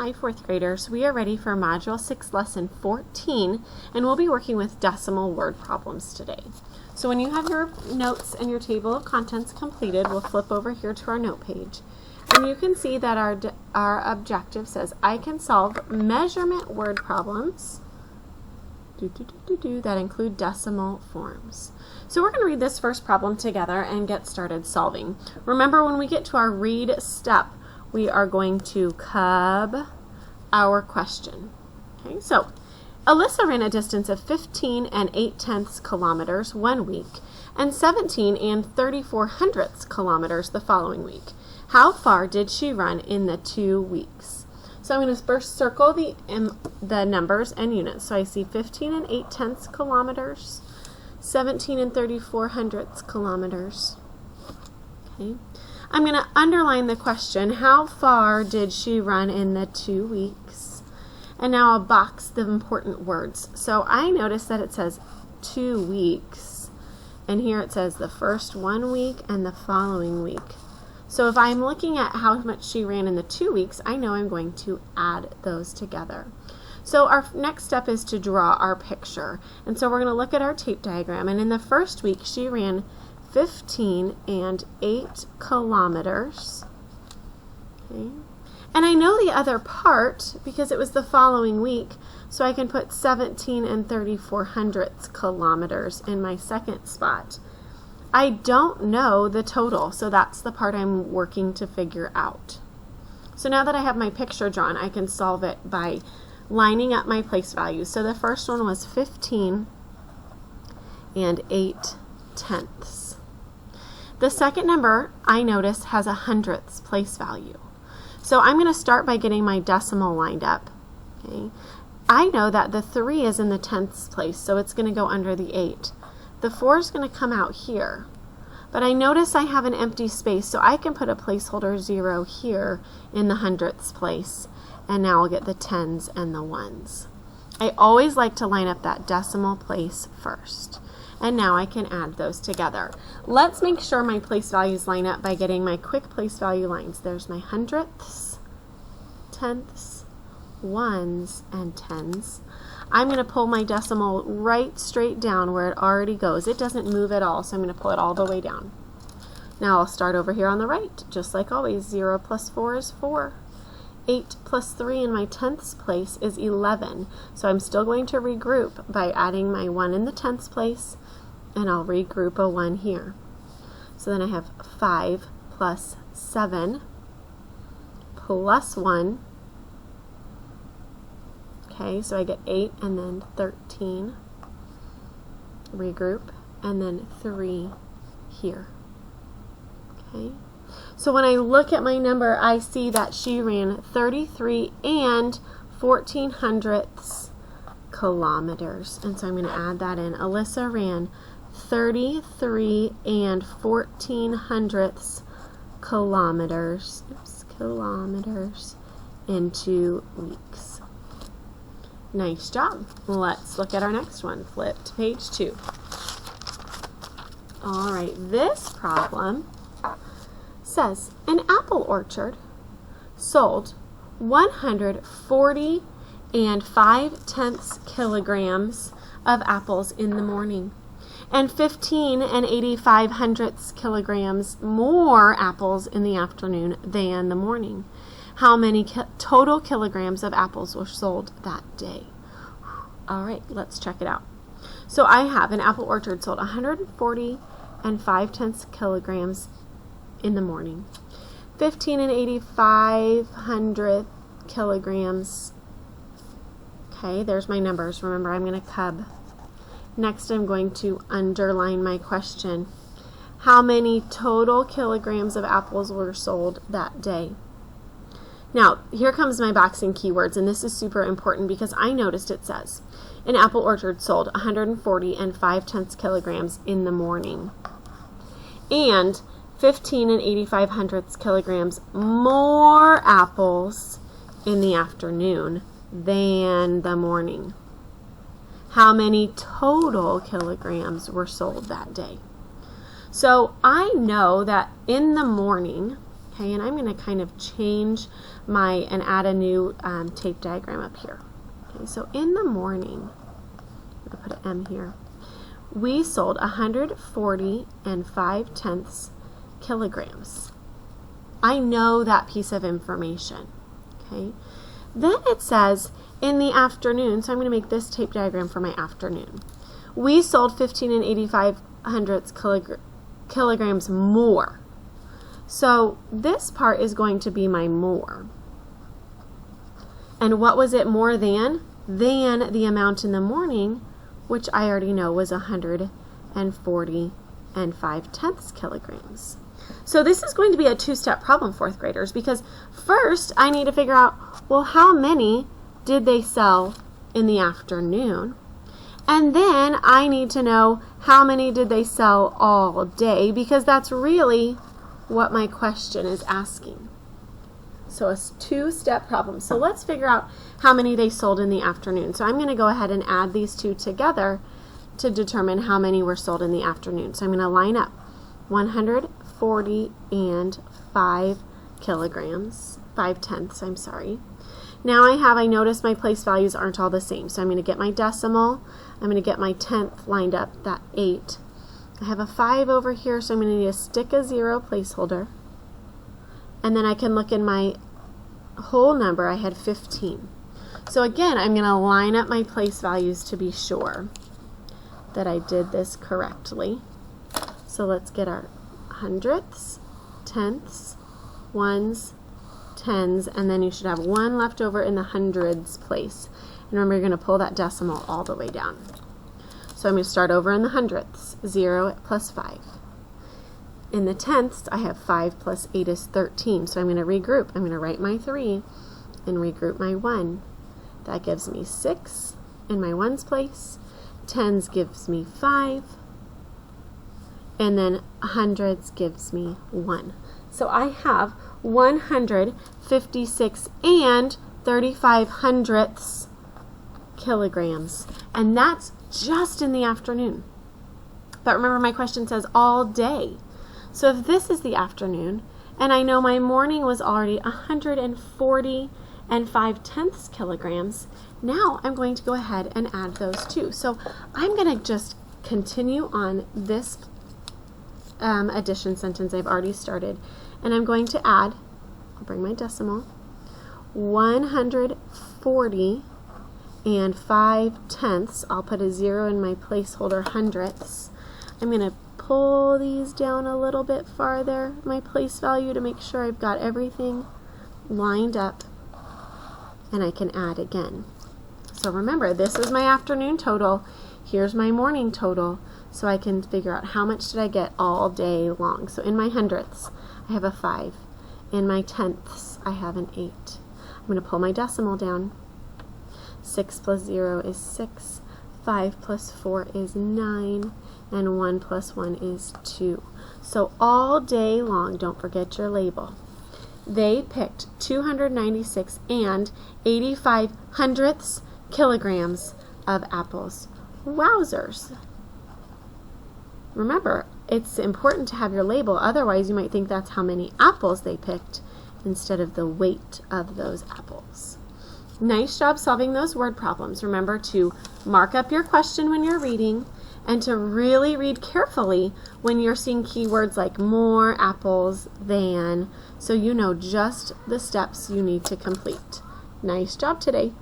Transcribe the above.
Hi, fourth graders. We are ready for Module 6, Lesson 14, and we'll be working with decimal word problems today. So when you have your notes and your table of contents completed, we'll flip over here to our note page. And you can see that our objective says, I can solve measurement word problems that include decimal forms. So we're going to read this first problem together and get started solving. Remember, when we get to our read step, we are going to cub our question. Okay, so Alyssa ran a distance of 15 8/10 kilometers 1 week and 17 3/4 kilometers the following week. How far did she run in the 2 weeks? So I'm going to first circle the numbers and units. So I see 15 8/10 kilometers, 17 3/4 kilometers. Okay. I'm going to underline the question, how far did she run in the 2 weeks? And now I'll box the important words. So I notice that it says 2 weeks, and here it says the first 1 week and the following week. So if I'm looking at how much she ran in the 2 weeks, I know I'm going to add those together. So our next step is to draw our picture. And so we're going to look at our tape diagram. And in the first week, she ran 15 8 kilometers. Okay. And I know the other part because it was the following week, so I can put 17 3/4 kilometers in my second spot. I don't know the total, so that's the part I'm working to figure out. So now that I have my picture drawn, I can solve it by lining up my place values. So the first one was 15 8/10. The second number, I notice, has a hundredths place value. So I'm going to start by getting my decimal lined up. Okay. I know that the 3 is in the tenths place, so it's going to go under the 8. The 4 is going to come out here. But I notice I have an empty space, so I can put a placeholder 0 here in the hundredths place. And now I'll get the tens and the ones. I always like to line up that decimal place first. And now I can add those together. Let's make sure my place values line up by getting my quick place value lines. There's my hundredths, tenths, ones, and tens. I'm going to pull my decimal right straight down where it already goes. It doesn't move at all, so I'm going to pull it all the way down. Now I'll start over here on the right, just like always. 0 plus 4 is 4. 8 plus 3 in my tenths place is 11. So I'm still going to regroup by adding my 1 in the tenths place, and I'll regroup a 1 here. So then I have 5 plus 7 plus 1. Okay, so I get 8 and then 13. Regroup, and then 3 here. Okay. So when I look at my number, I see that she ran 33 14/100 kilometers. And so I'm going to add that in. Alyssa ran 33 14/100 kilometers, kilometers in 2 weeks. Nice job. Let's look at our next one. Flip to page 2. All right, this problem says an apple orchard sold 140 5/10 kilograms of apples in the morning and 15 85/100 kilograms more apples in the afternoon than the morning. How many total kilograms of apples were sold that day? All right, let's check it out. So I have an apple orchard sold 140 5/10 kilograms in the morning, 15 85/100 kilograms. Okay, there's my numbers. Remember, I'm going to cub. Next, I'm going to underline my question. How many total kilograms of apples were sold that day? Now, here comes my boxing keywords, and this is super important because I noticed it says an apple orchard sold 140 5/10 kilograms in the morning and 15 85/100 kilograms more apples in the afternoon than the morning. How many total kilograms were sold that day? So I know that in the morning, Okay, and I'm going to kind of change and add a new tape diagram up here. Okay, so in the morning, I'm going to put an M here, we sold 140 and 5/10 kilograms. I know that piece of information. Okay, then it says in the afternoon, so I'm going to make this tape diagram for my afternoon. We sold 15 and 85/100 kilograms more. So this part is going to be my more. And what was it more than? Than the amount in the morning, which I already know was 140 and 5/10 kilograms. So this is going to be a two-step problem, fourth graders, because first I need to figure out, well, how many did they sell in the afternoon? And then I need to know how many did they sell all day, because that's really what my question is asking. So a two-step problem. So let's figure out how many they sold in the afternoon. So I'm going to go ahead and add these two together to determine how many were sold in the afternoon. So I'm going to line up 140 and 5 kilograms, 5/10, I'm sorry. Now I notice my place values aren't all the same. So I'm going to get my decimal, I'm going to get my tenth lined up, that 8. I have a 5 over here, so I'm going to need to stick a 0 placeholder. And then I can look in my whole number, I had 15. So again, I'm going to line up my place values to be sure that I did this correctly. So let's get our hundredths, tenths, ones, tens, and then you should have 1 left over in the hundreds place. And remember, you're going to pull that decimal all the way down. So I'm going to start over in the hundredths, 0 plus 5. In the tenths, I have 5 plus 8 is 13. So I'm going to regroup. I'm going to write my 3 and regroup my 1. That gives me 6 in my ones place. Tens gives me 5. And then hundreds gives me 1. So I have 156 and 35/100 kilograms. And that's just in the afternoon. But remember, my question says all day. So if this is the afternoon, and I know my morning was already 140 and 5/10 kilograms, now I'm going to go ahead and add those two. So I'm going to just continue on this addition sentence I've already started, and I'm going to add, I'll bring my decimal, 140 and 5/10. I'll put a 0 in my placeholder hundredths. I'm going to pull these down a little bit farther, my place value, to make sure I've got everything lined up, and I can add again. So remember, this is my afternoon total, here's my morning total, so I can figure out how much did I get all day long. So in my hundredths, I have a 5. In my tenths, I have an 8. I'm going to pull my decimal down. 6 plus 0 is 6. 5 plus 4 is 9. And 1 plus 1 is 2. So all day long, don't forget your label, they picked 296 and 85/100 kilograms of apples. Wowzers! Remember, it's important to have your label, otherwise you might think that's how many apples they picked instead of the weight of those apples. Nice job solving those word problems. Remember to mark up your question when you're reading, and to really read carefully when you're seeing keywords like more, apples, than, so you know just the steps you need to complete. Nice job today.